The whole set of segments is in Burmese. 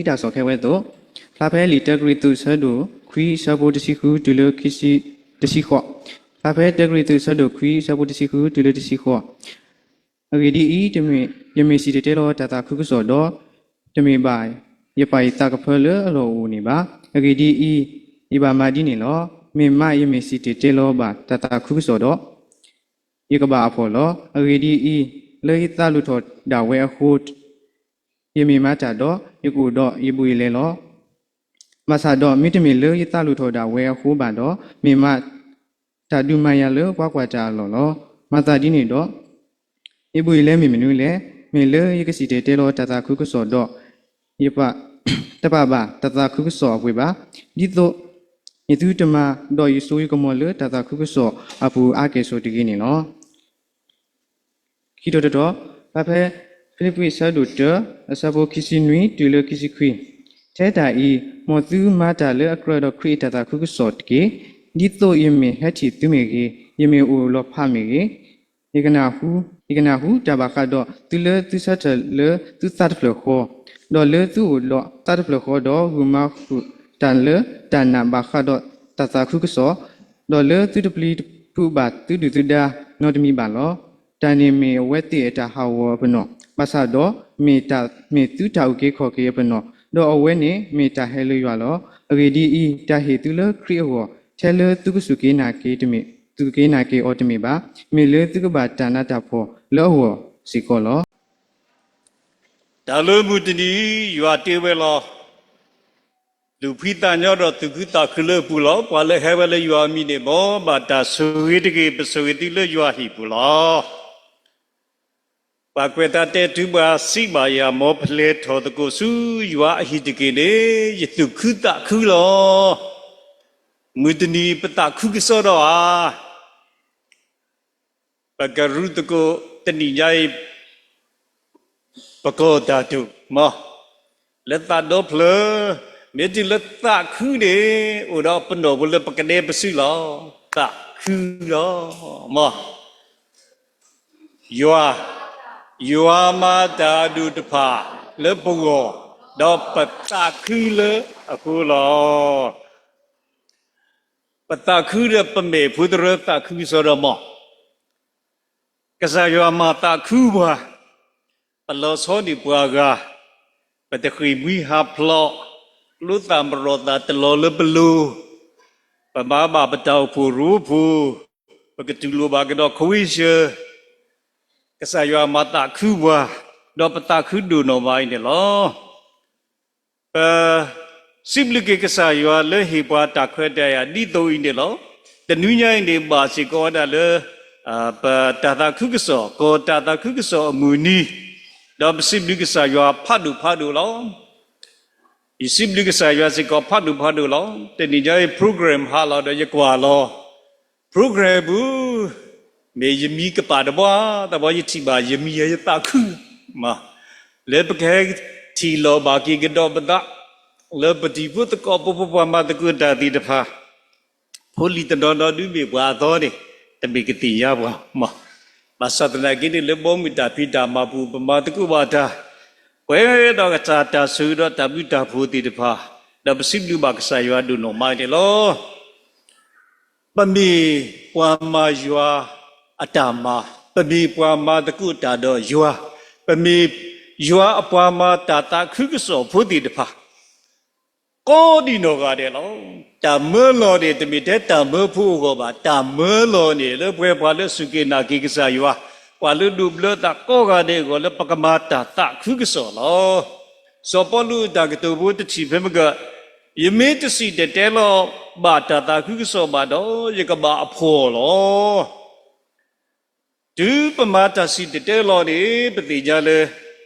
တာဆော်ခဲဝဲတော့ဖလာဖဲလီတက်ဂရီတူဆဒိုခွီဆာဘိုတစီခုဒူလခိစီတစီခေါဖလာဖဲတက်ဂရီတူဆဒိုခွီဆာဘိုတစီခုဒူလတစီခေါအဂီဒီအီတမေယမေစီတေလောတာတာခုကစောတော့တမေပိုင်ယပိုင်တာကဖလအလောဦးနေပါအဂီဒီအီဤပါမာဒီနေလောမေမယမေစီတေလောပါတာတာခုကစောတော့ဤကဘာအဖော်လောအဂီဒီအီလေတာလူထောဒါဝဲခုတ်ယမေမတာတော့ယကူတော့ယပူလေလောမဆာတော့မိတမီလေတာလူထောဒါဝဲခုပါတော့မေမတာဒူမယလောကွာကွာတာလောမတာဒီနေတော့ယပူလေမေမနူလေမေလေယကစီတေလောတာတာခုကစောတော့ယပတပပါတာတာခုကစောဝေပါဒီတော့ယသူတမတော့ယဆိုးယကမောလေတာတာခုကစောအပူအကေဆိုတကြီးနေနော်ခိတော်တော်ဘာဖဲဖိလိပ္ပိဆာဒုတအစဘောခိစီနွီတူလခိစီခွီတဲတာဤမောသူမာတာလေအကရတော့ခရီတာတာခုကစောတကေဒီတော့ယမေဟချီသူမေကေယမေအိုလောဖမေကေဧကနာဟုတဘာခါတော့သူလေသူစတ်လေသူစတ်ဖလခောတော့လေသူလောတတ်ဖလခောတော့ဟူမခုတန်လေတန်နာဘာခါတော့တတာခုကစောတော့လေသူတပလီဖူဘာသူဒူသူဒါနော်တမီပါလောတန်နေမေဝက်တီတာဟာဝဘနောပါစာတော့မေသူတောက်ကေခောကေဘနောတော့အဝဲနေမေတာဟဲလွရွာလောအဂေဒီဤတာဟေသူလေခရီဟောထဲလေသူကစုကေနာကေတမီသူကေနာကေအော်တမီပါမေလေသူကဘာတန်နာတာဖောလောဟောစီကောလောဒါလိုမှုတနီရွာတေဝဲလောလူဖိတညောတော့သူကတာခလပူလောပွာလေဟဲဝဲလေရွာမိနေဘောဘာတာဆူဝိတကေပဆူဝိတိလေရွာဟိပူလောပါကွေတာတဲ့သူပါစိမာယာမောဖလေထောတကိုစုရွာအဟိတကေနေယတုခတခုလောမူတနီပတခုကစောတော့အာပကရုတကိုတဏိညာယပကောဓာတုမောလက်တတော့ဖလမြေတိလက်တခုနေဥတော့ပနောဘလပကနေပစုလောတခုလောမောယောမာတာဒုတဖာလေပုဂောတော့ပတခုလေအခုလောပတခုရပမေဖုဒရတခုဆိုတော့မောကစားယောမာတာခုဘာပလောစောဒီပွားကပတခိမီဟာဖလောလူတမ်ရောတာတလောလဘလူပမာမပတောက်ဖူရူဖူပကတူလိုဘာကတော့ခွေးရှကစားယောမာတာခုဘာတော့ပတခုဒုနောမိုင်းတယ်လောစိဘလကေကစားယောလေဟိပွားတာခွဲတဲ့ရဒီတိုင်းတယ်လောတနူးညိုင်းနေပါစီကောဒါလေပတာတာခုကစောကောတာတာခုကစောအမူနီတော့စိဘလကေစားယောဖတ်လို့လောဒီစိဘလကေစားယောစီကောဖတ်လို့လောတနေ့ကျရင် program ဟာလာတော့ရကွာလော program ဘူးမေယမီကပါတော့တဘောယတိပါယမီရတာခုမလေပကေတီလောဘာကီကတော့ပဒလေပတိဘုတကောပပမတကုတာတိတဖာဖိုလီတတော်တော်ဒီမေဘွာတော်တယ်တမေကတိရဘွာမဘာသတနာကိတိလေဘောမီတာဖိတာမပူပမတကုဘာတာဝဲတော့ကစားတာဆူတော့တပိတာဖိုတိတဖာဒပစိလူဘကဆာယောဒုနောမိုင်းတယ်လောပမီပွာမယွာအတမပမီပွာမတကုတာတော့ယွာပမီယွာအပွာမတာတာခုကစောဖိုတိတဖာကောဒီနောကတဲ့လောတမဲလောတဲ့တမိတဲ့တမဲဖို့ကောပါတမဲလောနေလေဘွယ်ပါလေစုကေနာကိကစားယွာပွာလူဒုဘလတာကောကတဲ့ကောလေပကမာတာတခုကစောလောစောပလူတာကတူဘုတချီဖမကယမေတစီတဲ့လောဘာတာတခုကစောပါတော့ယကဘာအဖော်လောဒုပမာတာစီတဲ့လောနေပတိကြလေ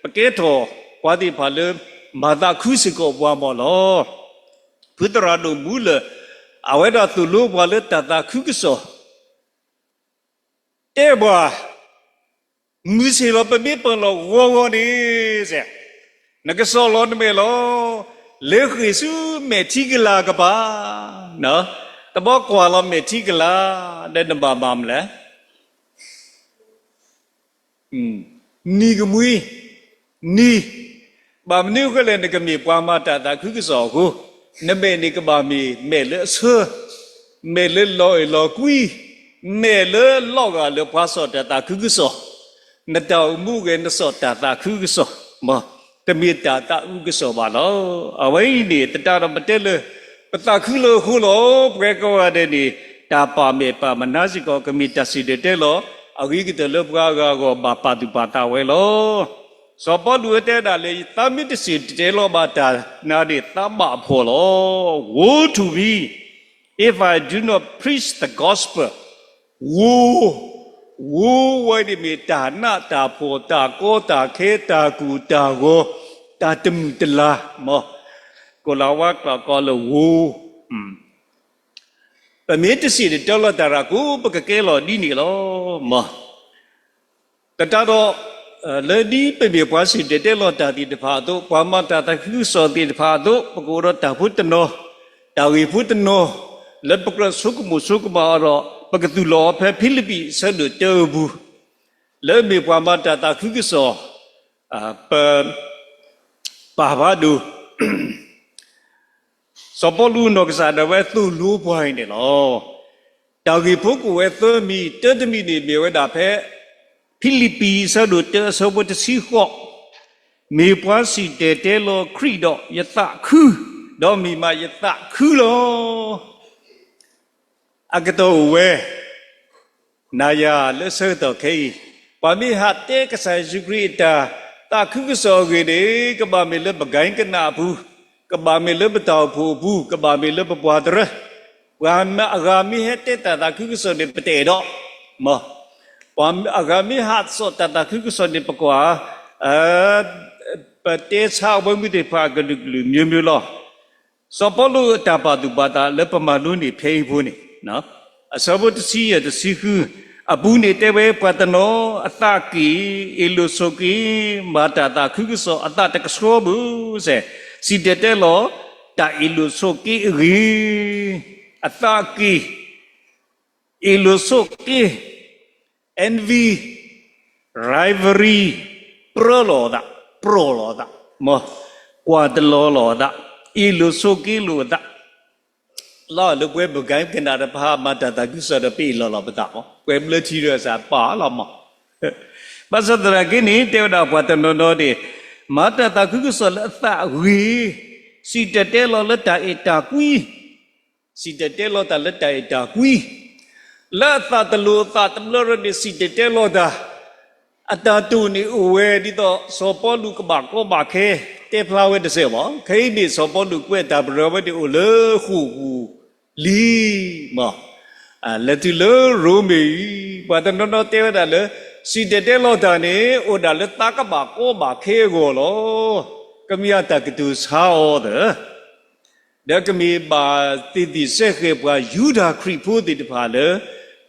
ပကေထောဝါဒီဖာလေမာတာခုစကောဘွားမောလောဘုဒ္ဓရာတို့မူလအဝဲတော်သူလို့ဘာလဲတတာခုကစောတဲ့ဘွာမူစီလောပမေပလောဝောနေစေနကစောလောနမေလောလေခိစုမေတိကလာကပါနော်တဘောကွာလောမေတိကလာတဲ့နဘာမမလဲနီကမွေနီ bà mình yêu cái lên cái mi qua mà ta cứ cái sò cô nó mẹ này cái bà mi mẹ lỡ sơ mẹ lỡ lòi quý mẹ lỡ lò gà lỡ phá sò ta cứ cái sò nó đào mu cái nó sò ta cứ cái sò mà cái mi ta cái sò bà nó ở vậy đi ta làm cái lỡ ta cứ lỡ khu lỡ cái câu đây đi ta bà mẹ bà mình nói gì có cái mi ta xí để lỡ ở cái lỡ gà bà tu bà ta vậy lỡ so bỏ đuôi thế đã lấy ta biết gì thế lo bà ta na đi ta bảo phô lo woe to me if I do not preach the gospel woe why đi mi ta na ta phô ta cô ta khé ta cụ ta go ta tâm ta la mà cô lão quá có là woe bà biết gì thì cho lo ta ra cú bà cái lo đi nè lo mà ta đó lời đi bây giờ quá sự để lo ta đi phá tu quá mà ta cứ so đi phá tu bắt đầu đó ta phút nó ta vì phút nó lần bắt đầu số mà rồi bắt đầu lo phải Philippines sẽ được chơi bu lời bây quá mà ta cứ so bà du so bao lâu nó cái sao đó vậy tu lúa bồi này lo ta vì phút của vậy tôi mi tới mi này mi vậy đã phải Philippines sẽ được chơi số một sĩ họ mi quan sĩ để lo kỹ đó yết tạ khứ đó mi mà yết tạ khứ lo à cái đó về naya lỡ sơ tờ khi bà mi hạt té cái sai suy ta khứ cái số cái đấy các bà mi lỡ bạc gánh cái nạp bu các bà mi lỡ bát tàu bu các bà mi lỡ bát bát rồi và mi hết té ta khứ cái số để bát tệ đó mà agami hat so tata cứ so đi bạc quá bát sao với mình để phá cái lực lượng nhiều lo so bao lâu ta bắt được bắt ta lấy bao nhiêu luôn đi phê bu này nó sao vậy thì cứ abu này thế vậy bắt nó ta kí ilusoki mà ta cứ so ta cái số bu sẽ si thế lo ta ilusoki gì ta kí ilusoki envy, rivalry, pro lo da, mà qua lo da, ilusoki lo da, lo lúc quên một cái nào đó pa mà ta cứ sợ đó bị lo bắt đầu, quên lấy chi rồi sao bỏ lo mà, bây giờ là cái này theo đạo Phật nó đi, mà ta cứ sợ là ta hủy, si thế lo là ta quý, si thế lo ta là ta quý. La ta telu rồi đi xin để lo da, ata tu ni uwe đi đó, so bỏ lu cái bạc khe, để flower để xem mà, khi đi so bỏ lu quét ta bờ đi ule khu li mà, là tu lỡ rumi, và ta nó theo đó là xin để lo da này, ở đó là ta cái bạc khe go lo, cái mi ta cái tu sao đó. Để cái mi bà tí sẽ cái bà Judah Kripo tí phá lỡ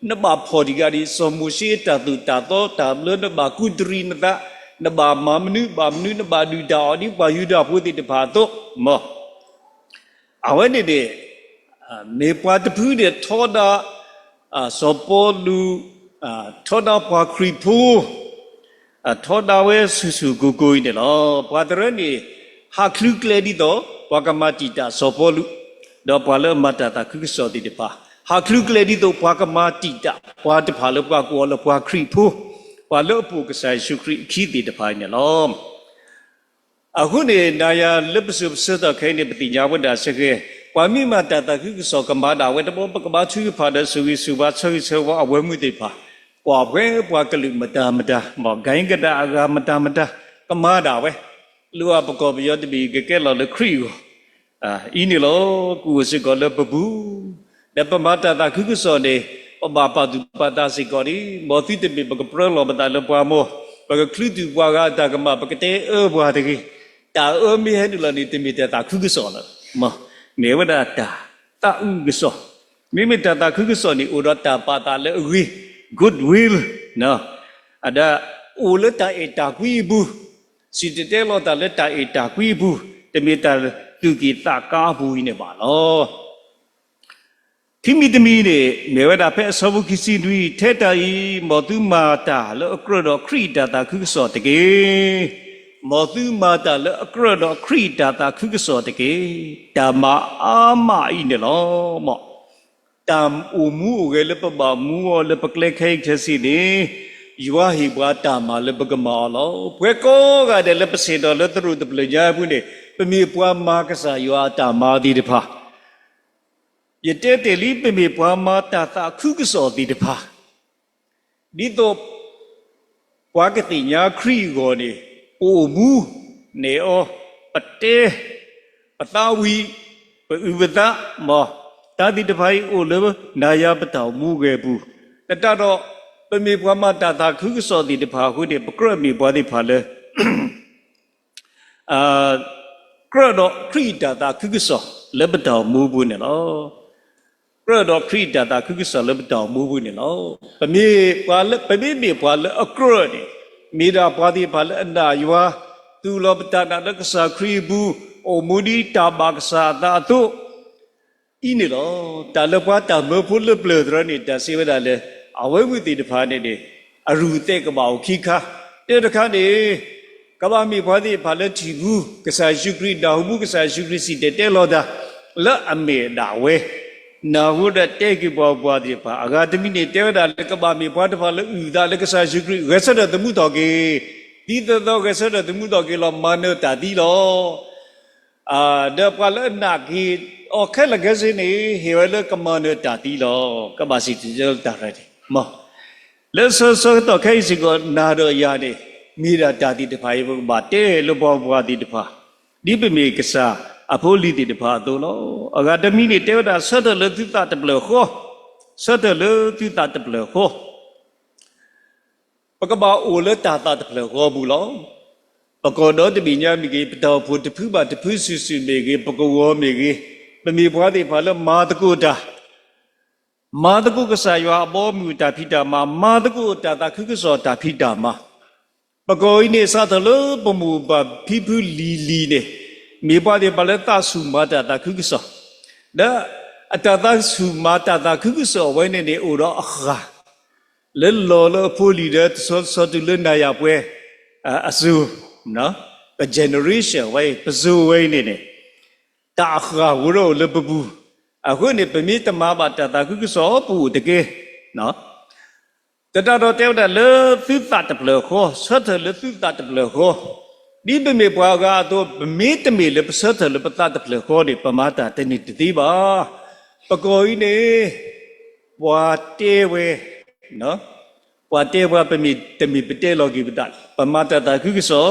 nó bà phò đi gà đi so mù xế ta tù ta to ta lỡ nó bà cú trì nó bà mà nữ nó bà đu đào đi bà Judah Kripo tí phá to mà à vậy này để mẹ bà tí phứ để thọ đa so bó lu thọ đa bà Kripo thọ đa về su gugui này lo bà tí rơ này hạ khứ kle đi đó Pakamati so polu, do pala mata ta cứ so đi pa. Haklu lady do pakamati ta, pa de pala pa ko la pa kripo, pala pu ka sai sukri ki di de pa ne lom. Aku ne naya lep sup seta kai ne pati nya wada se ke, pa mi mata ta cứ so ka ma da we de pa ka ba chu pa da su ba chu wa awe mu de pa. Kwa we pa ka lu mata ma gain ka da aga mata ka ma da we. Lua bọc bì yết bì cái là khriu, ini lo cú sẽ gọi là babu, để bà mata ta cứ so này, bà tu ta sẽ gọi đi, mà thứ tự bị bọc pro lo mà ta lo qua mua, bọc khriu tu qua ga ta cái mà bọc cái qua thế kia, ta mi hết là này thì mi ta cứ so là, mà nếu mà ta cứ so, mi ta cứ so này, ủa ta bà ta là goodwill, no, ada ủa ta quý bu. Si thế lo ta lấy ta quý bu, để mi ta tu kỳ ta cá bu này bà lo. Khi mi này, nếu đã phải sau khi xin đi, thế ta ý mà tu mà ta lỡ cơ đó khi ta cứ sợ thế kia, မောသူမာတာလအကရတော့ခရိတာတာခုကစောတကေဓမ္မအာမဣနေလောမောတမ်အမှုဝဲလပပမူဝလပကလက်ခိခစီနေယဝဟိဘွာတာမလပကမောလောဘွေကောကတဲ့လပစေတော်လတရုတပလညာဘူးနေပမေပွားမာကစားယောတာမာဒီတဖာယတဲ့တေလီပမေပွားမာတာတာခုကစောဒီတဖာဒီတော့ပွားကတိညာခရိကိုနေအိုမူနေအောပတေပတာဝီပဥပဒမောတာတိတဖိုင်အိုလနာယပတောင်မူခဲ့ဘူးတတတော့ပမေဘွားမတာတာခုကစောတိတဖာဟုတဲ့ပကရမီဘွားတိဖာလေကရတော့ခရိတာတာခုကစောလေပတောင်မူဘူးနေလောကရတော့ခရိတာတာခုကစောလေပတောင်မူဘူးနေလောပမေဘွားလေပမေမေဘွားလေအကရနေမိရာပါတိပါလအနာယဝသူလောပတနာလကစာခရီဘူးအိုမူဒီတာဘာကစာတာတုဤနေလောတာလပွားတာမဖုလပလဒရနေတာစေဝဒလေအဝဲဝိတိတဖာနေနေအရူတဲ့ကမောခိခါတဲ့တခါနေကဘာမီဘွားတိပါလတီဘူးကစာရှုခရီတာဟုကစာရှုခရီစီတဲ့လောတာလအမေဒါဝဲနာဟုတဲ့တဲ့ကိဘောဘွားတိပါအဂါတမိနေတဲ့ဒါလကဘာမီဘွားတဖာလဥဒါလကစာရှုခရီဝဲဆတဲ့တမှုတော်ကေဒီတော့ကဆတဲ့တမှုတော်ကေလောမနတာဒီလောဒေပလနာကီအခက်လကစနေဟေဝလကမနတာဒီလောကဘာစီတကြတာရတယ်မောလဲဆောတော့ခိုင်စီကနာတော့ရနေမိရာတာဒီတဖာယေဘဘာတဲလဘောဘွားဒီတဖာဒီပမေကစားအဖိုးလီဒီတဖာတော့လောအဂါတမီနေတဲတာဆတ်တယ်လသီတာတပလခောဆတ်တယ်လသီတာတပလခောပကဘာအိုလတာတာတပလခောဘူးလောပကောတော့တပိညာမိကေပတော်ဖို့တဖူးပါတဖူးဆူဆူမိကေပကောဝမိကေပမေဘွားတိဖာလမာတကုတာမာတကုကဆာယောအဘောမူတာဖိတာမာတကုတာတာခုကစောတာဖိတာမာပကောဤနေသသလပမူပါဖိဖူးလီလီနေမေဘွားတိပလက်တာစုမာတာတာခုကစောဒါအတတာစုမာတာတာခုကစောဝဲနေနေအိုတော့အခါလဲလောလဖိုလီတဲ့စောတူလနာရပွဲအဆူနော် a generation ဝဲပဇူဝဲနေနေတာခါဝရောလပဘူးအခုနေပမိတမဘာတတာခုကစောပူတကယ်နော်တတတော်တဲတဲ့လေသီတာတပလခောဆက်တယ်လေသီတာတပလခောဒီပမေပွားကတော့ပမေတမေလေပဆက်တယ်လေပတတပလခောဒီပမာတာတနိတတိပါပကောဤနေဘွာတေဝဲနော်ဘွာတေဝပမေတမေပတေလောကိပတပမာတာတာခုကစော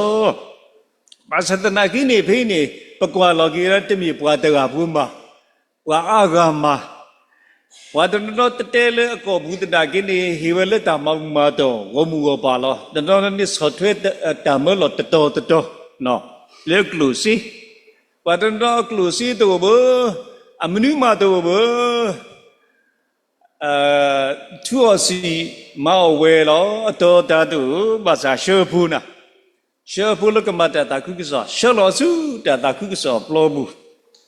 ဘာသတနာကိနေဖိနေပကွာလောကိရတမေဘွာတကဘူးမှာဘွာအာဂမဝါဒနောတတဲလေအကောဘူးတတာကိနေဟေဝလတာမောင်မာတော့ဝမှုဝပါလောတတော်နိဆောထွေတာမလောတတော်နော်လေကလူစီဝါဒနောကလူစီတော့ဘအမနုမာတော့ဘသူအစီမောဝဲလောအတော်တာတူဘာသာရှေဖူနာရှေဖူလကမတတာခုကစောရှေလောစုတတာခုကစောပလောဘူး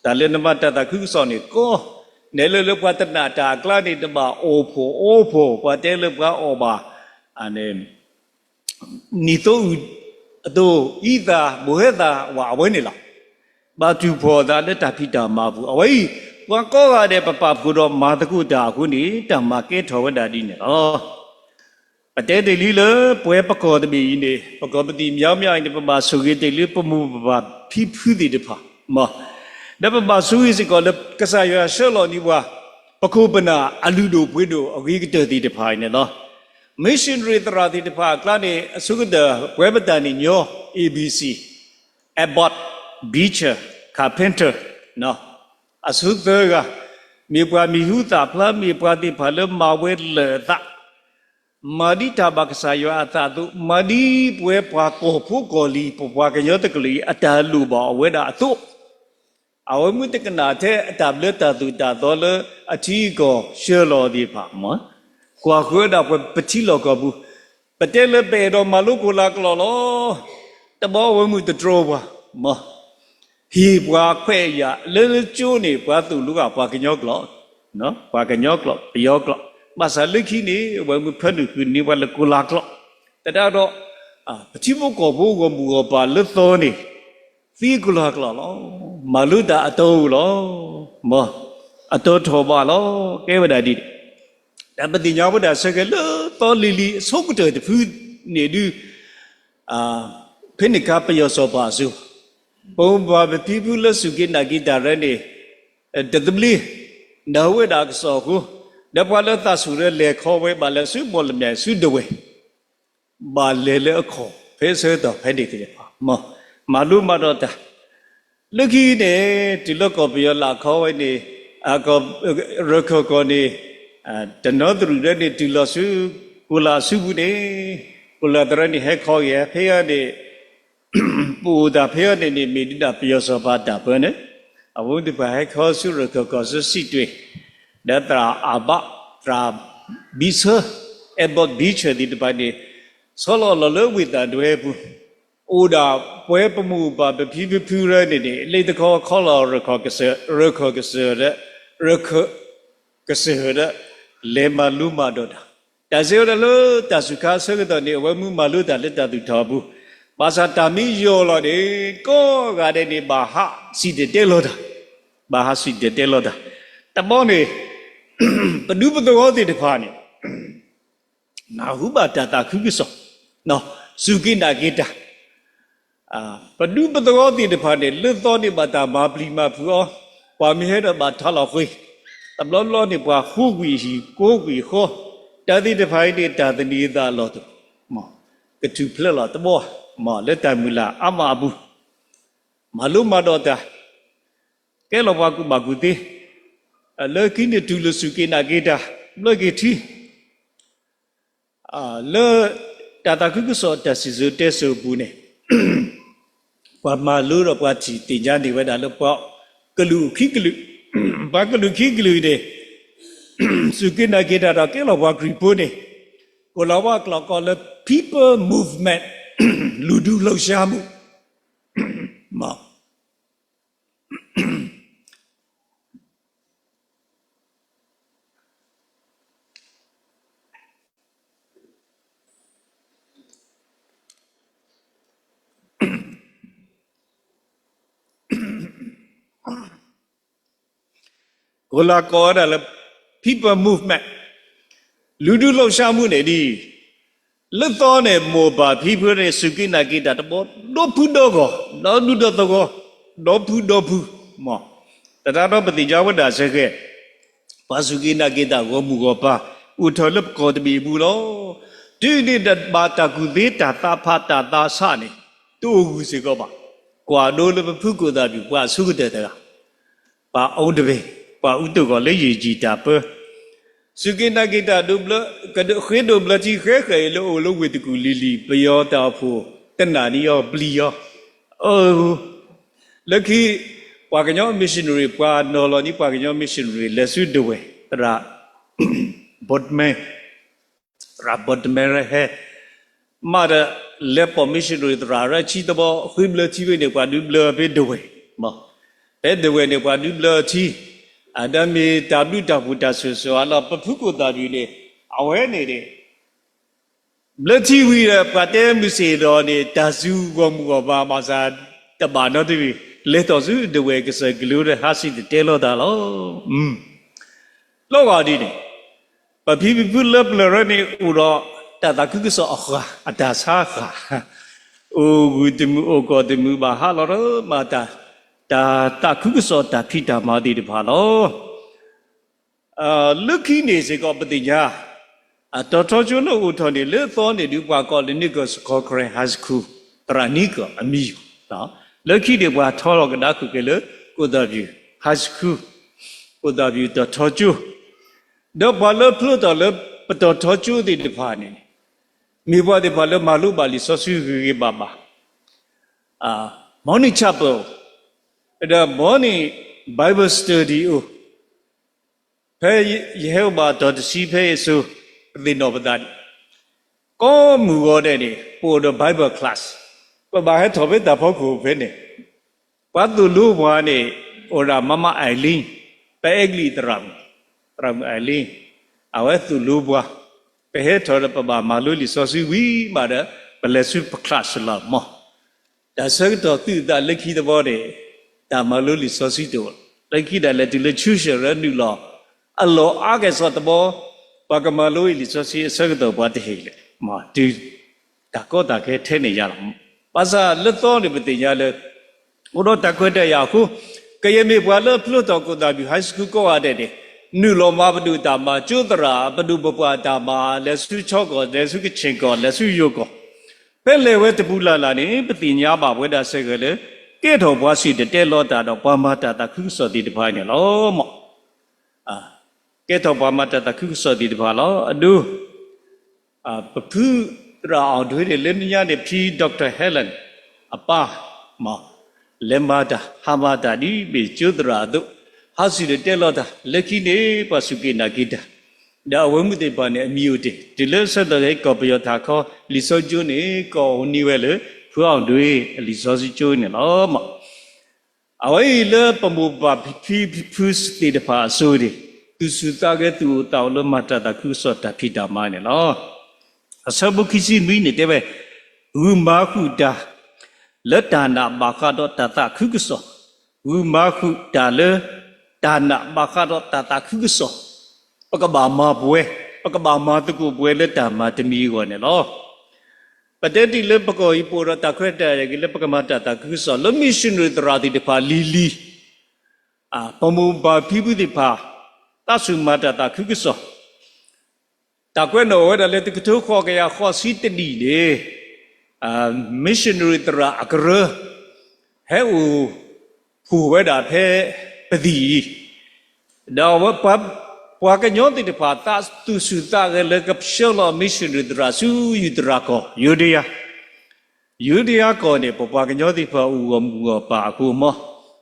ဒါလည်းနမတတာခုကစောနေကောနေလလပတနာတာကလာနေတမအိုဖိုပတဲလပအောဘာအနေနီတိုအတိုဤသာဘဝေသာဝါဝဲနေလားဘာတူဖော်တာလက်တာဖိတာမဘူးအဝေးဘွာကောရတဲ့ပပကူတော့မာတကုတာခုနေတမကဲထောဝဒတာဒီနေဩပတဲတေလီလပွဲပကောတမီနေပကောပတိမြောင်းမြောင်းနေပပဆုကေတေလီပမှုပပဖိဖူးတိတဖာမောဒါပပဆူးစီကောလကဆာရရှေလောနီဝါပခုပနာအလူတို့ပွေးတို့အဂိကတတိတဖိုင်နေနော် missionary တရာတိတဖာကလာနေအစုကတဝဲပတန်ညော ABC Abbott Beecher Carpenter နော်အစုကမြေပွားမီဟုတာဖလာမြေပွားတိဖာလမဝဲလေတာမာဒီတာဘကဆာယောအတာတုမာဒီပွဲပွားကိုဖုကိုလီပွားကညောတကလီအတာလူပါဝဲတာအတုအဝမှုတကနာတဲ့အတဘလတာသူတာတော်လအချီကိုရှေလောဒီပါမကွာခွေးတော့ပတိလောကဘူးပတဲလပေတော့မလုကိုလာကလောလောတဘောဝမှုတတော်ပါမဟီဘွာခွဲ့ရလဲကျိုးနေဘွာသူလူကဘွာကညောကလောနော်ဘွာကညောကလောပယောကလောမဆာလိခိနေဝမှုဖက်လူခုနေဝလကိုလာကလောတတတော့ ပတိမကောဘောကမူကပါလွတ်တော်နေသီကလာကလာလောမလူတာအတော်လောမအတော်ထောပါလောကဲဝဒတိတပတိညာဝဒဆကလတော်လီလီအစုပ်တဲ့တဖူးနေဒူဖိနိကပယောစောပါစုပုံဘာပတိဘူးလစုကိနာဂိတာရနေတတပလီနဝေဒါကစောကိုဒပလတဆူရလေခေါ်ဝဲပါလဲစုဘောလမြဲစုတဝဲဘာလေလေခေါ်ဖဲဆဲတော့ဖဲဒီတဲ့မလူမတော့တာလူကြီးနေဒီလောကပြောလာခေါ်ဝဲနေအကောရခကောနေတနောသူရနေဒီလောစုကိုလာစုဘူးနေကိုလာတရနေဟဲခေါ်ရဖဲရနေပူတာဖဲရနေမိဒတာပြောစောပါတာပဲနေအဝုဒ္ဓဘာဟဲခေါ်စုရခကောစုစီတွေဒတရာအဘတရာဘီဆာအဘတ်ဘီချဒီတပါနေဆောလောလလဝိတာတွေဘူးအိုဒါပွဲပမှုပါပပီပူရနေနေလေတခေါ်ခေါ်လောရခေါ်ကစရခေါ်ကစရရခကစရလေမလူမတော့တာတဆေရလတဆုခါဆကတော့နေဝမှုမလူတာလက်တသူတော်ဘူးဘာသာတာမီယောလောနေကိုကတဲ့နေဘာဟာစီတဲ့လောတာဘာဟာစီတဲ့လောတာတဘောနေပဒုပတောတိတဖာနေနာဟုပါတတာခုကစောနော်စုကိနာကိတာပဒုပတောတိတဖာနေလွတ်တော်နေပါတာမာပလီမဖူအောပွာမီဟဲတော့ပါထားလောက်ခွေးတဘလောလောနေပွာခုကွီရှိကိုကွီခောတတိတဖိုင်းနေတာတနီသာလောတမောကတူဖလက်လောတဘောမောလက်တမူလာအမဘူးမလုံးမတော့တာကဲလောဘကုမကုတိလောကိနေတူလစုကိနာဂေတာလောကိတီလောတတာကုကစောတစီဇတဲဆိုဘူးနေပမာလူတော့ပချီတင်ကြနေဝဲတာလို့ပေါ့ကလူခိကလူဘာကလူခိကလူတဲ့စုကိနာဂေတာတော့ကဲလောဘဂရီပိုနေကိုလောဘကလောကလ people movement လူဒူလှရှားမှုမကိုလာကောရလေ people movement လူဒူလှရှားမှုနေဒီလွတ်တော်နေမောပါဖိဖရဲစုကိနာကိတာတဘောဒိုဖူဒိုကိုဒေါဒူဒတောကိုဒိုဖူဒိုဖူမောတတတော်ပတိကြဝဒဆဲကဘာစုကိနာကိတာကိုမူကိုပါဥထော်လပ်ကိုတဘီဘူးလောဒီနိဒတ်ဘာတကုသေးတာတာဖတာတာဆနေတူဟုစေကောပါကွာဒိုလပဖုကိုတာပြီကွာစုကတဲ့တာပါအောင်တပေကွာဥတုကိုလက်ရည်ကြည်တာပဲစုကိနာကိတာဒုဘလကဒခေဒုဘလကြီးခဲခဲလို့လို့ဝေတကူလီလီပယောတာဖို့တနာနီယောပလီယောလက်ခိပွာကညော missionary ပွာနော်လောနီပွာကညော missionary လက်စုဒဝဲတရာဘတ်မဲရာဘတ်မဲရဟဲမာရလက်ပေါ် missionary တရာရချီတဘောခွိဘလချီဝဲနေပွာဒုဘလဘေဒဝဲမောဘဲဒဝဲနေပွာဒုဘလချီအဒမေတာဘုတာဘုတာဆိုဆိုအလားပဖုကိုတာပြီလေအဝဲနေတယ်ဘလချီဝီရပတဲမူစီတော်နေတာဇူကောမူကောဘာမစာတဘာနော်တိလေတော်စုဒဝဲကစဂလူရဟာစီတဲလို့တာလောလောကဒီနေပပိပူလပလရနေဥရောတတကုကစောအခါအတာစာခါအိုဂုတမူအိုကောတမူဘာဟာလောရမာတာတာခုကစောတာဖိတာမာတိတဖာလောလုခိနေစေကောပတိညာတော်တော်ကျွလို့ဦးတော်နေလေသောနေဒီပွားကောလနိကောစကောခရဟတ်ခုတရနိကောအမီနော်လုခိတွေပွားထောရောကဒါခုကလေကိုတော်ပြီဟတ်ခုကိုတော်ပြီတော်တော်ကျွတော့ဘာလို့ဖလို့တော်လေပတော်တော်ကျွဒီတဖာနေမိဘတွေဘာလို့မလူပါလီဆောဆူကြီးပါပါmorning chapel the morning Bible study pay Yehovah dot see pay so the novadan ko mu go de ni for the Bible class ba he thobe da phok ko phe ne pa tu lu bwa ni ora mama Aileen pe egli tram Aileen awe tu lu bwa pe he thoda pa ba ma lu li so si wi ma da ဘယ်လဲစုပကလတ်လာမောဒါစတော့သူတာလက်ခိတဲ့ဘောတဲ့ဒါမလို့လီစောစီတော့လက်ခိတယ်လက်တူလက်ချူရှရနူလာအလောအားကစောတဘောဘာကမလို့လီစောစီစကတော့ဘာတဲ့ဟဲ့လေမာဒီဒါကောတာခဲထဲနေရလားဘာသာလက်တော်နေမတင်ရလဲဘုရောတခွတ်တဲ့ရခုကရမေဘွာလဖလို့တော့ကိုတာဘီဟိုက်စကူကောရတဲ့နူလောမဘဒုတာမကျွတ်တရာဘဒုဘပွားတာမလက်စုချောကောလက်စုကချင်းကောလက်စုယုကောပဲလေဝဲတပူလာလာနေပတိညာပါဝဲတာဆက်ကလေကဲတော်ဘွားရှိတဲ့လောတာတော့ဘာမတာတခုစောတိတပိုင်းနေလောမောကဲတော်ဘာမတာတခုစောတိတပါလောအဒူပပူရာအောင်တွေလင်းညာနေဖြီဒေါက်တာဟဲလန်အပါမောလေမာတာဟာမာတာဒီဘေကျွတ်တရာတို့ဟာစီတဲ့လောတာလက်ခိနေပစုကိနာကိတာဒါဝဲမှုတေပါနေအမျိုးတေဒီလက်ဆက်တဲ့ကောပယတာခေါ်လီစောကျွနေကောနီဝဲလေဖူအောင်တွေလီစောစီကျွနေလောမအဝဲလေပမူပါဖီဖူစတေတပါဆိုဒီသူစုတာကတူတောင်းလမတာတခုစောတာဖိတာမနေလောအစဘုခိစီမီနေတဲ့ပဲဝူမာခုတာလက်ဒါနာဘာခါတော့တတခုကစောဝူမာခုတာလေဒါနာဘာခါတော့တတခုကစောပကဘာမာပွဲပကဘာမာတကူပွဲလက်တာမာတမီကိုနေလောပတတိလေပကိုဤပိုရတခွတ်တဲ့ကလေပကမာတတခုစောလမီရှင်ရတရာတိတဖာလီလီပမူဘာဖိပုတိဖာတဆုမာတတခုကစောတကွဲ့နော်ဝဲတယ်လေတကထိုးခေါ်ကြရခေါ်စီတနီလေmissionary တရာအကရဟဲ့ဦးဖူဝဲတာဖဲပတိတော့ဝပပွားကညောတိတပါတာသူစုတာကလေကပရှောလ missionary တရာစုယူတရာကောယူဒီယာကောနေပွားကညောတိဖာဦးမူပါအခုမော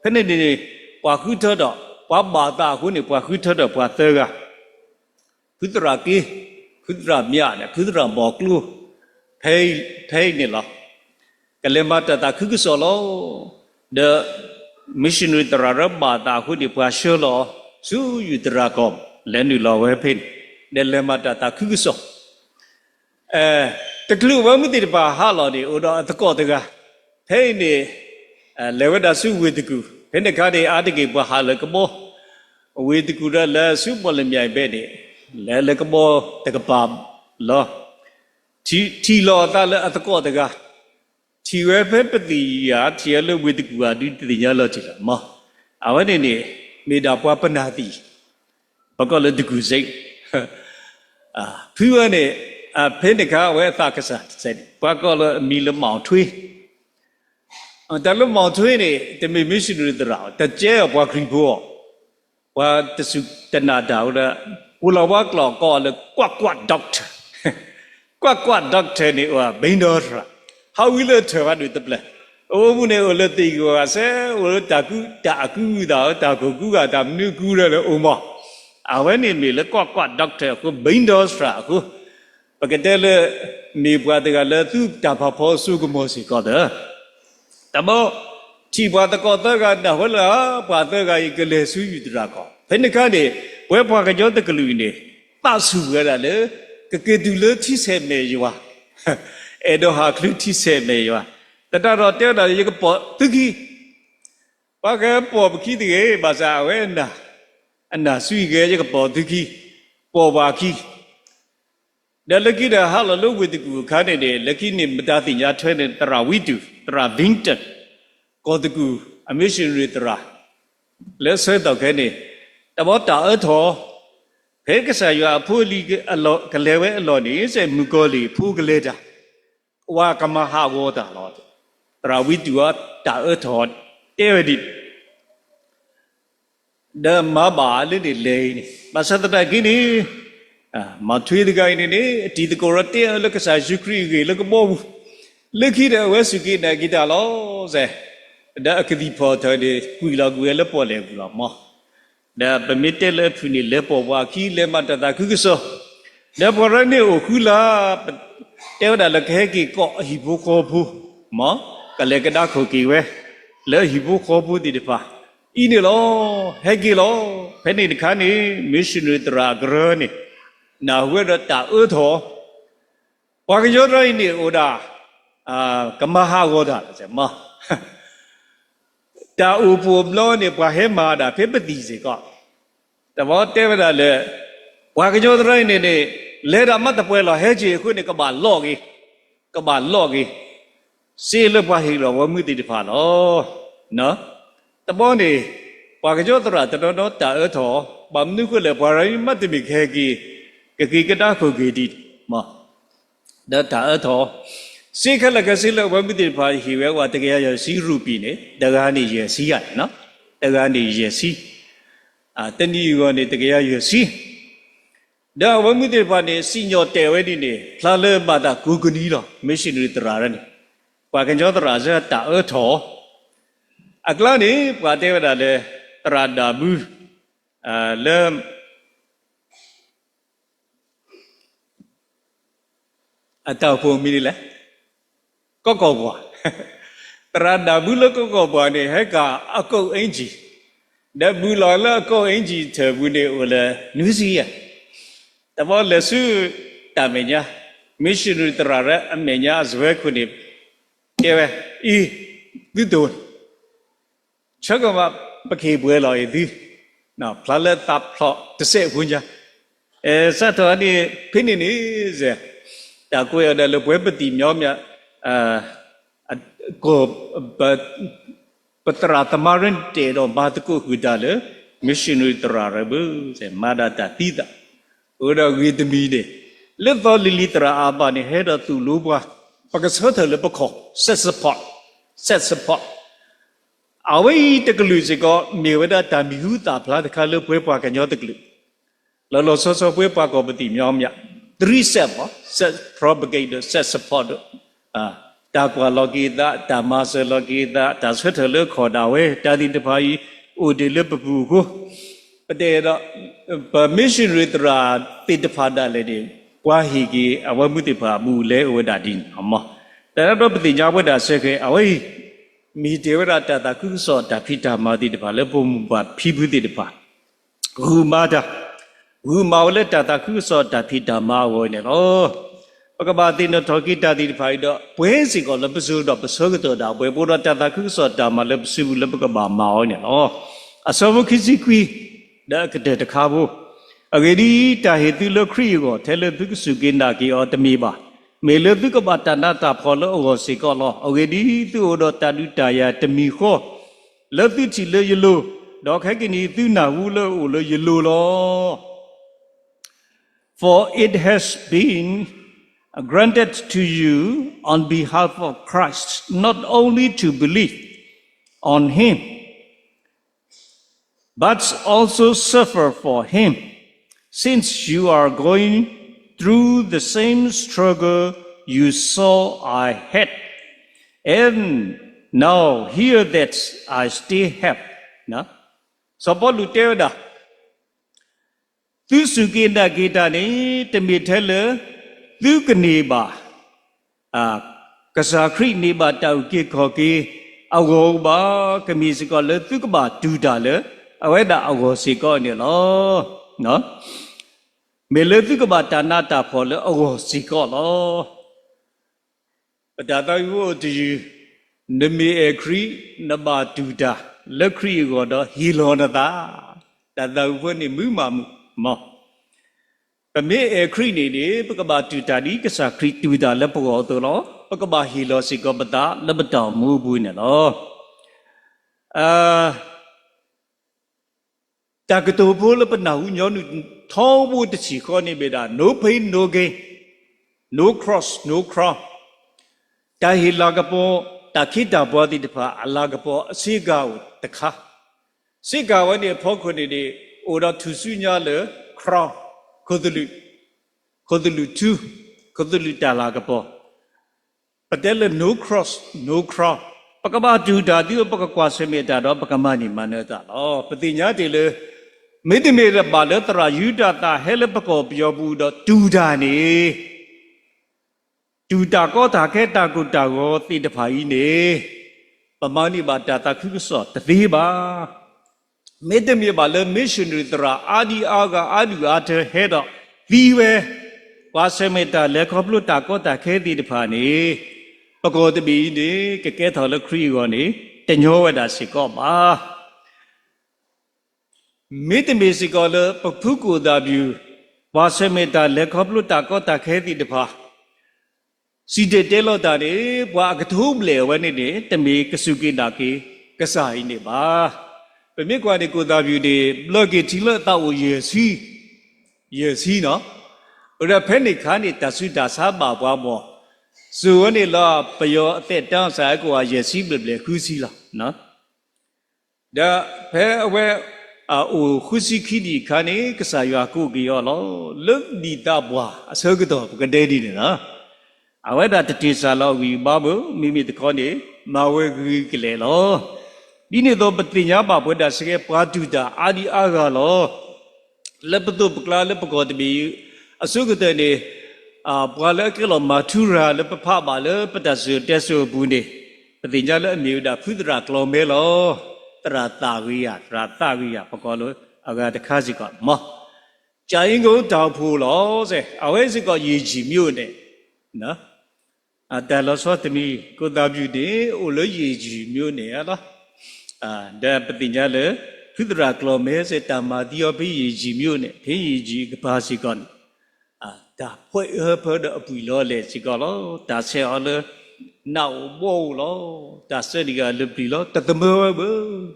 ခနဲ့နေပွားခုထတော့ပွားဘာတာခုနေပွားခုထတော့ပွားသကခုတရာကေခုတရာမြနဲ့ခုတရာမောကလူဖေးနေလားကလမတတာခုကစောလော the missionary တရာရဘာတာခုဒီပွားရှောလောစုယူတရာကောလဲနူလောဝဲဖိတယ်လမတတာခုကစောတကလူဝမတိတပါဟာလောဒီဥတော်တကောတကဖေးနေလေဝဒစုဝေတကူဖေးနေခါဒီအာတကေပွားဟာလကမောဝေတကူရလဲစုပလမြိုင်ပဲနေလဲလကမောတကပါလောทีรอตาเลอตะกอตะกาทีเวเฟปติยาทีเลเวตกูอาดิติญาลอจิละมออาวะนี่เมดาปวปนาติบกอเลตกูစိတ်ဖြူဝနဲ့ဖင်းတကားဝဲအသကစားစိတ်ဘကောလမီလမောင်ထွေးတလမောင်ထွေးနေတမေမရှင်ရတရာတကျဲဘွားခရီဘောဘွာတစုတနာတာဟိုလာဟိုလာဘကလောကောလေကွတ်ဒေါက်တာကွတ်ဒေါက်တာနေဟိုဘိန်းတော်ရာhow will it turn out with the plan အိုးမှုနေဟိုလက်တီကိုဆဲဟိုတာကူတာကူကတာမြူကူရလေအိုမအဝဲနေမီလေကွတ်ဒေါက်တာကိုဘိန်းတော်ရာကိုပကတဲ့လေနေပွားတကလေသူတာဖဖောစုကမောစီကောတဲ့တမောချီပွားတကောတကတော့ဟလာပွားတကဤကလေစုယူတရာကောဖင်နကနေဝဲပွားကကြောတကလူနေတဆူရတာလေကတူလေထိဆဲမေယွာအဲ့တော့ဟာကလူထိဆဲမေယွာတတတော့တဲတာရေကပေါ်သူကြီးဘာကပေါ်ပခိတကေဘာသာဝဲနာအနာဆွေကေရေကပေါ်သူကြီးပေါ်ပါခိဒါလကိဒါဟာလဝိတကူခါနေတဲ့လကိနေမတာတိညာထွဲတဲ့တရာဝိတုတရာဗင်းတက်ကောတကူအမရှင်ရတရာလဲဆွဲတော့ခဲနေတဘောတာအထောဖေကဆာယအဖိုးလီကအလောကလေဝဲအလောနေစေမူကောလီဖူးကလေးတာဝါကမဟာဝတာလောတရာဝိတုဝတာအထောတေဝဒီဓမ္မဘာလေးတွေလေနေမဆတ်တကိနေမထွေးတကိုင်းနေဒီတကောရတဲ့လကစားယူခရီကေလကဘောလက်ခိတဲ့ဝဲစုကိနေကိတာလောစေဒါအခဒီဖော်တဲ့ကွီလာကွေလပေါ်လေကူလာမောဒါပမီတဲလေဖူနီလေပေါ်ဝါခီလေမတတာခုကစောဒါပေါ်ရနေအခုလာတဲဝဒါလခဲကီကောဟီဘူကောဘူးမောကလေကဒါခိုကီဝဲလေဟီဘူကောဘူးဒီတပါဤနေလောဟဲကီလောဖဲနေတခါနေမစ်ရှင်ရတရာဂရနေနာဝဲရတာအထောဘာကရောရိုင်းနေဩဒါ ကမဟာဂောတာလေမတာဥပဘလောနေဘဟေမာတာဖေပတိစေကတဘောတဲဝဒလေဝါကကြောတရိုင်းနေနေလေရမတ်တပွဲလာဟဲချေခုနေကဘာလော့ကြီးကဘာလော့ကြီးစေလဘဟီလောဝမှုတိတဖာလောနော်တဘောနေဝါကကြောတရတတော်တော်တာအထောဘမ်နုခုလေဘရိုင်းမတ်တမိခဲကြီးကကတာခုကြီးဒီမဒါတာအထောစေခလကစေလဝမှုတိတဖာဟီဝဲဝတကယ်ရစီရူပီနေတကားနေရစီရနော်တကားနေရစီတဏီရောနေတကယ်ရစီဒါဝမှုတေပါနေစီညောတဲဝဲဒီနေဖလာလေဘာတာဂူဂနီလောမရှင်ရီတရာရနေပါကံကြောတရာဇတာအထောအကလာနေပါတဲဝဒါလေတရာဒါဘူးလေအတောက်ဖို့မီလေကောကောဘွားတရာဒါဘူးလကောကောဘွားနေဟဲကအကုတ်အင်ကြီးဒဘူးလာလအကုတ်အင်ကြီးထဲဘူးနေဦးလေနူးစီရတဘောလက်စုတမညာမရှင်ရတရာအမညာဇဝဲခုနေကေဝဤဒီတို့ချက်ကမပခေပွဲလာရသည်နော်ဖလာလက်တပ်ဖလတစေဝင်ကြစတ်တော်ဒီဖိနေနေစေတာကိုရတဲ့လပွဲပတိမြောမြကိုပတရာတမရင်တေတော့ဘာတကုဟူဒါလေမရှင်ရတရာရဘူးစေမာဒတာတိတာဥရဝိတမီနေလက်တော်လီလီတရာအပါနေဟဲတော့သူလိုပွားပကစောတယ်လပခောဆက်စပတ်အဝိတကလူစကမြေဝဒတာမီဟုတာဖလားတခါလပွဲပွားကညောတကလူလောဆောပွဲပွားကောပတိမြောမြ3 set ပါ set propagator set support တာကွာလောကီတာဓမ္မစလောကီတာဒါဆွတ်တယ်လခေါ်တာဝဲတာဒီတဖာကြီးဥဒီလပပူကိုပတေတော့permission ritra တိတဖာတာလေဒီကွာဟီကြီးအဝမှုတိဖာမူလဲဝဒတိအမแต่တော့ပတိညာဝဒဆက်ခဲအဝိမီတေဝရတတာကုသောတဖိတာမာတိတဖာလဲပုံမူပါဖိဘူးတိတဖာဂူမာတာဂူမောလဲတတာကုသောတဖိတာမာဝနေလောပကဘာတိနထောကိတာတိတဖာတော့ပွဲစီကောလပစုတော့ပစောကတော့တာပွဲပေါ်တော့တတာကုသောတာမာလဲပစုလဲပကဘာမာဝနေလောအစောဘခိစီကွီဒါကတဲ့တခါဘူးအဂေဒီတာဟေတုလခရီကိုထဲလတုကစုကိနာကီအောတမီပါမေလတုကပတနာတာဖောလောအောစီကောလောအဂေဒီသူတော်တာဒုတာယာတမီခောလတုချီလေယလိုဒေါ်ခက်ကနီသူနာဝူလောလောယလိုလော for it has been granted to you on behalf of Christ not only to believe on him but also suffer for him, since you are going through the same struggle you saw I had. And now hear that I still have. No? So, Paul tell that. Tu sukina kita ni temitele tu keniba. Kasakri ni ba tau ki koki awo ba kemisikole tu ba dudale. အဝဲတာအဝစီကောနေလောနော်မေလတုကဘာတနာတာဖော်လေအဝစီကောလောပဒါတော်ဝတီနမေအခရီနဘာတူတာလက်ခရီကိုတော့ဟီလောနတာတတော်ဝနေမှုမမှုမောပမေအခရီနေနေပကဘာတူတာဒီကစားခရီတူတာလက်ပေါ်တော်လောပကဘာဟီလောစီကောပတာလက်ပတော်မူဘူးနေလောတာကတိုဖိုးလပနာဦးညောနုထောဘူးတချီခေါနေပေတာ no pain no gain no cross no cross တာဟီလာကပေါ်တာခိတာဘောတိတဖာအလာကပေါ်အစိကာကိုတခါစိကာဝနေဖောခုနေနေအိုတော့သူစုညာလေ cross ခိုဒလူ2ခိုဒလူတာလာကပေါ်ပတဲလေ no cross no cross ပကဘာဒူတာဒီပကကွာစမေတာတော့ပကမနီမနတာလောပတိညာတေလေမေတ္တမေရပါလေတရာယူဒတာဟဲလပကောပြောဘူးတော့ဒူတာနေဒူတာကောတာခဲတာကုတာကိုတိတဖာကြီးနေပမဏိပါတာတာခုဆောတသေးပါမေတ္တမေပါလေမစ်ရှင်ရီတရာအာဒီအာကအာဒူအာတဟဲတော့ဒီဝဲဝါစမေတာလေခေါပလုတာကောတာခဲတိတဖာနေ ပကောတပီနေကကဲထော်လခရီကောနေတညောဝဒစီကောပါမေတ္တမေစီကောလပဖုကိုတာဗျူဘာဆမေတာလက်ခေါပလုတာကောတာခဲတိတဖာစီတေတဲလောတာနေဘွာကထုမလေဝနေနေတမေကစုကိတာကေကဆိုင်နေပါပမေကွာဒီကိုတာဗျူဒီဘလော့ကီတီလတာဝယေစီနော်ရဖဲနေခါနေတဆုတာစားပါဘွားမောဇူဝနေလောပယောအသက်တောင်းစားကိုယေစီဘလေခူးစီလားနော်ဒါဖဲအဝဲအိုခုစီခီဒီခါနေကစားရွာကိုကရောလောလွတ်ဒီတာဘွားအစောကတော့ကတဲ့ဒီနော်အဝဲတာတတိစာလောဝီဘာဘမိမိတခေါနေမဝဲကြီးကလေးလောဒီနေ့တော့ပတိညာပါဘွဒ္ဓစကေပါတုတာအာဒီအာဂါလောလက်ပတုပကလာလက်ပကောတဘီအစုကတဲ့နေဘွာလကလောမာထူရာလက်ပဖပါလပတဆူတက်ဆူဘူးနေပတိညာလက်အမြူတာဖုဒရာကလောမဲလောတရာတာဝိယပကောလောအဂါတခါစီကမောကြိုင်ကိုတောက်ဖို့လောစေအဝဲစီကရေကြီးမြို့နေနော်တလောစောတမီကိုတာပြူတေအိုလရေကြီးမြို့နေရလားဒါပတိညာလေဖုဒရာကလောမဲစေတမာတိယောပိရေကြီးမြို့နေဖေးရေကြီးကပါစီကောဒါဖွဲ့ဖဒအပူလောလေစီကောလောဒါဆေအော်လေနောက်ဘောလောဒါစဒီကလပီလောတတမောဘ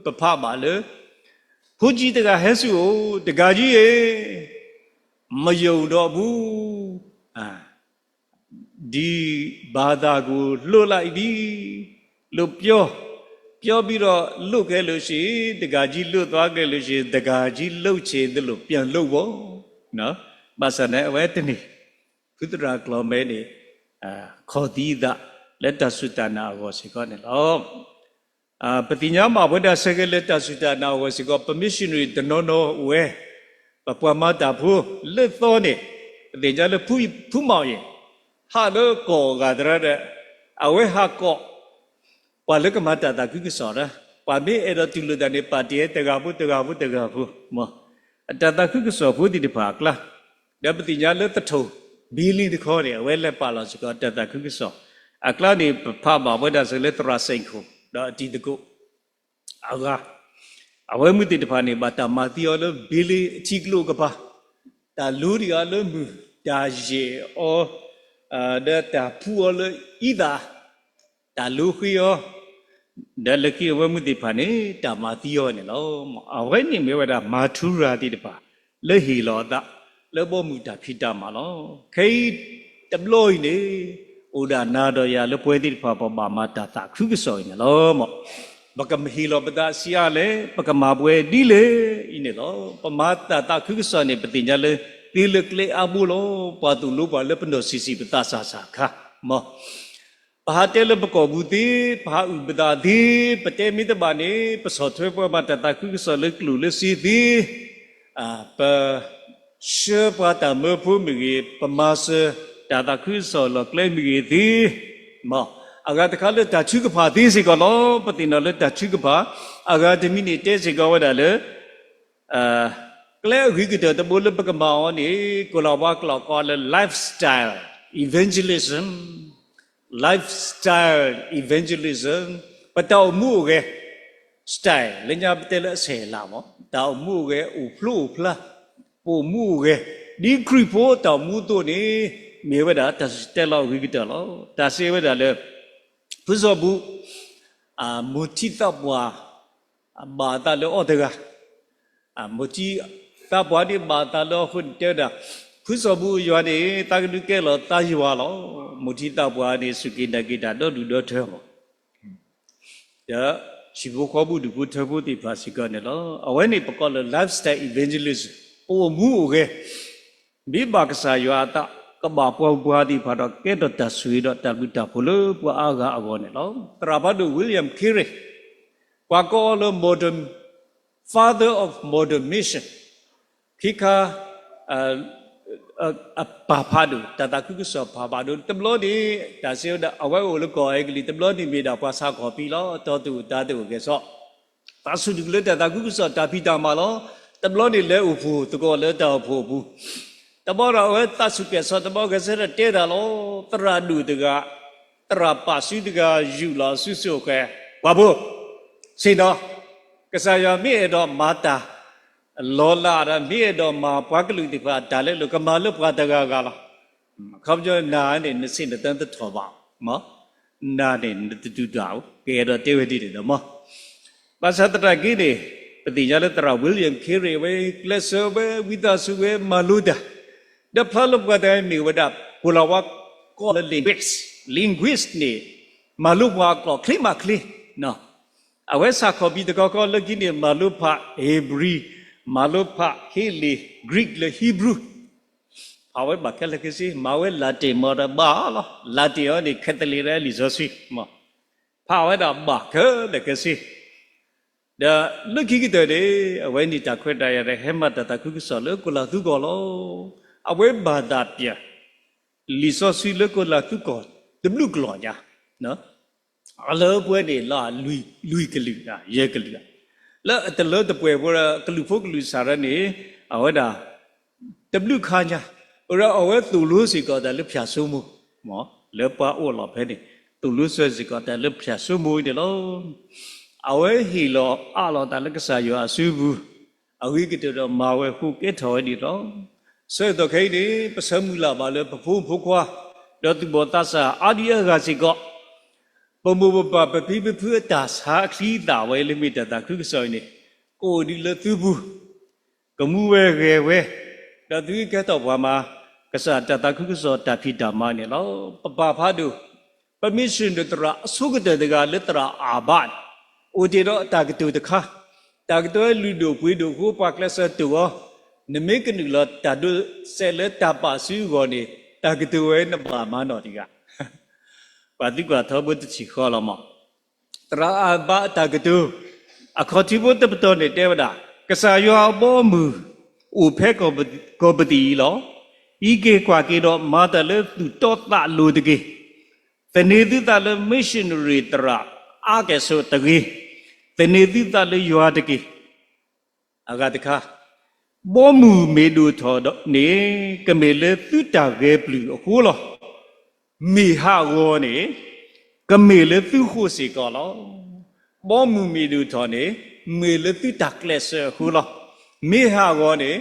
ပဖပါလေဘုကြီးတကဟဲဆူတကကြီးရေမယုံတော့ဘူးဒီဘာသာကိုလွတ်လိုက်ပြီလို့ပြောပြီးတော့လွတ်ခဲ့လို့ရှိရင်တကကြီးလွတ်သွားခဲ့လို့ရှိရင်တကကြီးလှုပ်ချေတယ်လို့ပြန်လှုပ်ဖို့နော်ပါစနဲ့အဝဲတနေ့ကုသရာကလောမဲနေခေါ်သီးတာလက်တဆုတနာကိုစေကောနေလောပတိညာမဘုဒ္ဓဆေကလက်တဆုတနာကိုစေကော permissionary တနောနောဝဲပပွားမတာဖို့လက်သောနေတေကြလဖူးမောင်ရင်ဟာလောကောကဒရတဲ့အဝဲဟာကောပါလကမတာတာကိကစောရပါမေအဲ့တော့တူလူတနေပါတီတကဘူးမောအတတာကိကစောဘူးဒီတဖာကလာဒပတိညာလက်တထုံဘီလီတခေါ်တယ်ဝဲလက်ပါလို့စကောတတာကိကစောအကလာနေဖာဘာဝဒဆလေတရာစိန်ခုဒါအတီတကုအဝဲမှုတိတဖာနေပါတမာတီယောလဘီလီအချီကလုကပါဒါလူရီအလုံးမူဒါရေအောဒါတာဖူအလဤဒါလူခီယောဒါလကီဝဲမှုတိဖာနေတမာတီယောနေလောအဝဲနေမေဝဒမာထူရာတိတဖာလေဟီလောတာလေဘောမှုတာဖိတာမာလောခိတဘလို့နေဥဒါနာတော်ရလပွဲတိဖာပပမာတာတာခုကစောနေလောမောဘကမဟီလောပဒါစီယလေဘကမာပွဲဒီလေဤနေလောပမာတာတာခုကစောနေပတိညာလေတီလကလေအဘူလောပါတူလောပါလေပနောစီစီပတာစာစာခမောဘာတဲလဘကောဘူးတိဘာဥပဒါတိပတေမိတဘာနေပစောထွေပမတာတာခုကစောလေကလူလေစီတိပရှေပတာမဖုမီပမာစတာတာခုစောလကလေမီတိမောအဂါတခါလေတာချုကဖာတိစီကလောပတိနလေတာချုကဖာအဂါတမီနေတဲစီကဝဒါလေကလေဝိကတတဘလပကမောနီကိုလာဘကလာကောလေ lifestyle evangelism ပတောမှုကေ style လညာပတဲလဆေလာမောတောမှုကေဥဖလို့ဖလားပိုမှုကေဒီခရီပိုတောမှုတို့နေမေဝဒတစတဲလောဝိကတလောတဆေဝဒလေဘုဇောဘူးမူတိတဘွာဘာတလောတကမူတိတဘွာဒီဘာတလောခွန်တဲတာဘုဇောဘူးရွာနေတကလူကဲလောတာရွာလောမူတိတဘွာနေစုကိတကိတာတော့လူတော့ထဲမောဒါရှိဘခေါ်ဘူးဒီဘုထဘူးတိပါစီကနေလောအဝဲနေပကောလ lifestyle evangelism ပိုမှုကေမိဘကစားရွာတာကဘာပွားပွားဒီဖာတော့ကဲတော့တဆွေတော့တလူတာဖလို့ပွားအားကအကောနေလောတရာဘတ်ဝီလျံခီရီကွာကောလ modern father of modern mission ခိခါပါဖာဒူတတကုကဆောပါပါဒူတဘလို့ဒီဒါစေဒအဝဲကိုလကောအဲကလီတဘလို့ဒီမိတာပွားစားခေါ်ပြီလောတော်သူတာတူကဲဆောတာဆုဒီလေတတကုကဆောတာပိတာမာလောတဘလို့ဒီလဲဥဖူတကောလဲတောဖို့ဘူးတဘောရဝဲတဆုကဲဆောတဘောကစရတဲတာလောတရာဒူတက တရာပါစုတကယူလာဆုဆုကဲဘာဘူးစင်တော့ကစားရမြေတော့မာတာလောလာရမြေတော့မာပွားကလူတိဖာဒါလည်းလူကမာလူပွားတကကလားခေါကြောနာနေနစင်တန်တထောပါမောနာနေတူတောက်ကဲတော့တေဝတိတယ်တော့မောပါစတရကိနေပတိရလည်းတရာဝီလျံခေရီဝဲကလဆဘဝိတာဆုဝဲမာလူဒါဒဖလဘကတဲ့မြေဝဒဘူလာဝကောလlinguist နေမာလူပွားကောခလိမခလိနော်အဝဲစာခေါ်ပြီးတကောလကိနေမာလူဖာဟေဘရီမာလုဖဟီလီဂရိကလေဟီဘရူအဝဲဘာကလကစီမဝဲလာတေမော်ဘာလာလာတေယောဒီခက်တလီရဲလီဇောစီမဖာဝဲတော့ဘာကလကစီဒါလူခိကတဲ့အဝဲနီတခွတ်တရတဲ့ဟဲမတတခုကစောလကလာသူကောလောအဝဲဘာဒါပြလီဇောစီလကလာသူကောတဘလူကလောညာနော်အလောပွဲနေလာလူကလူရဲကလူแล้วแต่ละตัวเวลากลุ่มพวกลุสารนี่เอาไว้ด่าแต่ลูกค้าเนี่ยเราเอาไว้ตัวรู้สิก็แต่ลูกพิจารณาหมอแล้วป้าอ้วนหลับให้นี่ตัวรู้สิก็แต่ลูกพิจารณาเดี๋ยวเราเอาไว้หิลเราแต่ลูกสายอยู่อาซูบุเอาไว้ก็จะมาไว้คู่เกตถอยดีเราเสื้อตัวใครนี่ภาษามุลาบาเลยพูดพวกว่าเราตัวบทศาสตร์อาดีอาการสิก็ปมุบปะปะพิเพื่อตาสาคลีตาไว้เลยมีแต่ตาคือสอยนี่โกดีละตุบุกมูเวเกเวตาตุแกตอบว่ามากษัตริย์ตาคือสอตาพิดามาเนี่ยเราปะพาดูปะมิสุนตระสุกเตตกาเลตระอาบานโอเดโรตากตุตะคะตากตุลุโดปุยโดโคปากเลสตุวนเมกนุลตาดุเซเลตาปาสุโกนี่ตากตุเวนปามาโนติกาปฏิกว่าทบุตรชิขอละมตระอาบะตากตุอคติบุตรปตเนี่ยเทวดากษายอบ่มืออุเพกปฏิลออีเกกว่าเกดอมาตะเลตุตอตะโลตะเกตเนติตะเลมิชชันนารีตระอาเกโสตะเกตเนติตะเลยอตะเกอากาตะคาบ่มือเมดูทอดเนกะเมเลตุตะเกปลูโคลอมีหาโกนี่ก็มีเลยตู้คู่สิก็แล้วบ่มือมีดูทอนี่มีเลยตู้ตักเลสคู่แล้วมีหาโกนี่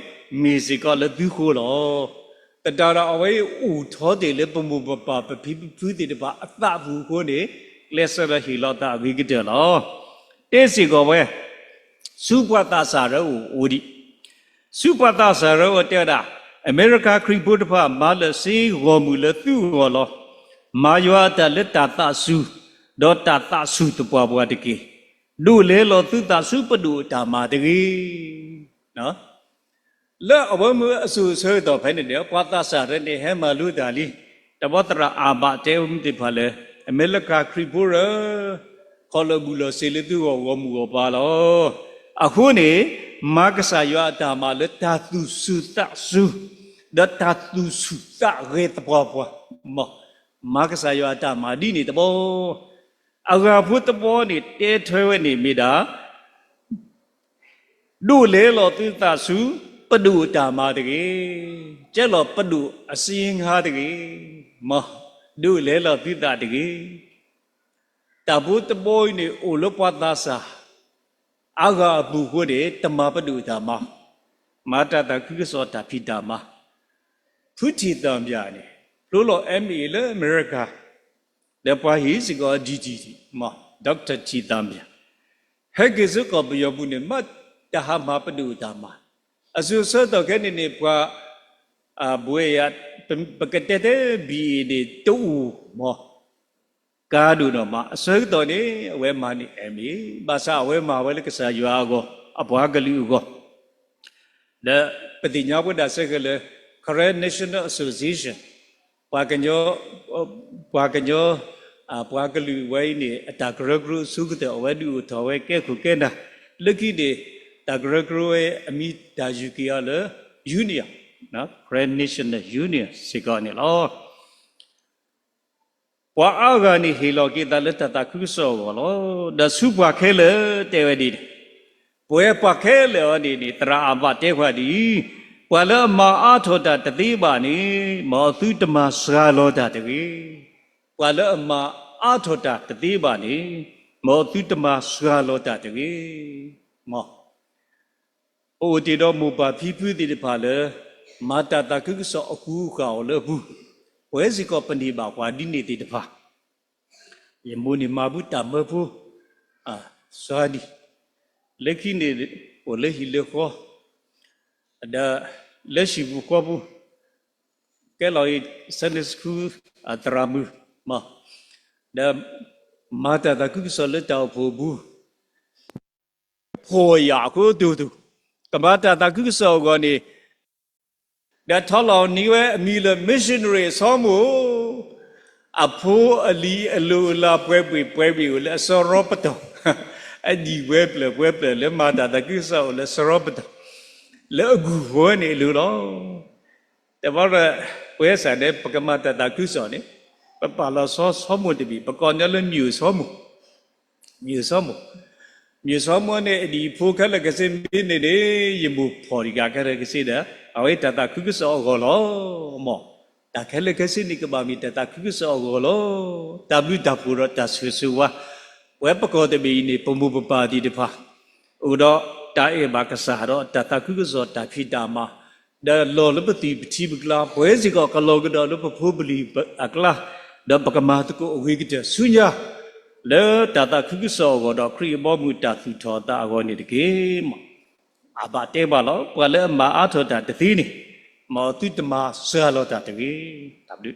มีสิก็เลยตู้คู่แล้วแต่ดาราเอาไว้อู่ทอเดเลยปมุปปะปะพิพิติดปะอัตตาผู้คู่นี่เลสละหิลตาวิกิเดแล้วเตสิก็เว้สุปตาสารอูดิสุปตาสารอูเตดาอเมริกาคริบุตพะมาเลซีโกมูเลตู้ก็แล้วมาโยอาตะเลตาตาสุดอตาตาสุตปะปะตะเกดูเลโลตุตาสุปดูตามาตะเกเนาะแล้วเอามือสุเสยต่อไปเนี่ยปะตาสารเนี่ยให้มารู้ตาลีตะบตระอาบะเจอุมติพะเลอเมริกาคริบุรคอลบุลเซเลตุโกมูปะลอအခုနေမဂ္ဂဆာယောတာမလတတုစုတစုဒတတုစုတရေတဘောဘောမဂ္ဂဆာယောတာမဒီနေတဘောအဂါဖုတဘောနေတဲထွဲဝဲနေမိတာဒုလေလောတိတစုပဒုတာမတကေကျက်လောပဒုအစင်းငါတကေဒုလေလောတိတတကေတဘုတဘောနေအိုလပတာစာอากาบุโกเดตมะปดุธรรมะมาตตะคุกสอตภิธรรมะพุทธิตัมญาเนี่ยรู้ล่ะ MA เลยอเมริกาแล้วพอหิสิก็จีมาดร.จิตัมญาเฮกิสุก็ปยบุเนี่ยมัตตะมะปดุธรรมะอสุสตะแค่นี่พอบุยะปกติเตบีดิตูมกาดูนะมาสวยตัวนี้เวมานี่มีภาษาเวมาเวลก็สายอยู่อ่ะก็อภวากลิก็แล้วปฏิญญาพุทธศาสนาเลย Korean National Association ปากันโยปากันลิไว้นี่ตากระกรูสุกแต่เอาไว้ดูถอยแก้ขุแก่นะเลิกที่เดตากระกรูไว้มีตาจุกีอะไร Union นะ Korean National Union สิก่อนนี่ล่ะว่าอากานี่เฮโลกิตาเลตตาคุโซโกโลดาสุปะเคเลเตวดีป่วยปะเคเลอนี่ตระอาบะเตขวดีปะละมาอาโทตะตติบะนี่มอตุตมะสกาโลตะตะกี ပွာလအမအာထောတာတတိပါနေမောတုတမဆွာလောတာတကေမောအိုတီတော်မူပါဖီဖူးတိတဖာလေမာတာတကုကဆောအခုကောလေဘူးဝဲစီကောပဏိပါကွာဒီနေတိတဖာယမုန်နီမာဘူးတမဘူးအာစွာဒီလက်ခိနေဟိုလက်ဟီလေခေါ်ဒါလက်ရှိဘူးကောဘူးကဲလော်စနစ်ကူအတရာမူမဒါမာတာတကုကဆောလက်တောက်ဖို့ဘူးဖော်ရကိုတူကမာတာတကုကဆောကနေဒါထော်လောင်နေဝဲအမီလ missionary ဆောမှုအဖိုးအလီအလိုလာပွဲပြီကိုလဲဆောရောပတောအဒီဝဲပလလဲမာတာတကုဆောလဲဆောရောပတောလဲအကူဝဲနေလို့တော့တဘောရဝဲဆန်တဲ့ပကမာတာတကုဆောနေပပလာဆောမှုတပြီပကောညလမြူဆောမှုမြူဆောမှုနဲ့ဒီဖိုးခက်လကစင်းနေနေရမှုဖော်ရီကကရကစီတဲ့အဝိတတကုကဆောကိုလောမောတခဲလကစင်းနိကဘာမီတတကုကဆောကိုလောတဘလူတပူရတဆွေဆွဝဝဲပကောတဘီနေပမှုပပါတိတဖာဥတော့တာအေဘာကစားတော့တတကုကဆောတဖိတာမဒါလောလပတိပတိပကလာဘွဲစီကကလောကတော်လပဖိုးပလီအကလာဒပကမာတကိုအဝိကတဆုညာလေတတကုကဆောကတော့ခရီဘောမူတသူထောတာအကောနေတကေမအဘတဲပါလောပွာလဲမအားထောတာတသိနေမောတုတမဆွာလောတာတကေတဘလူ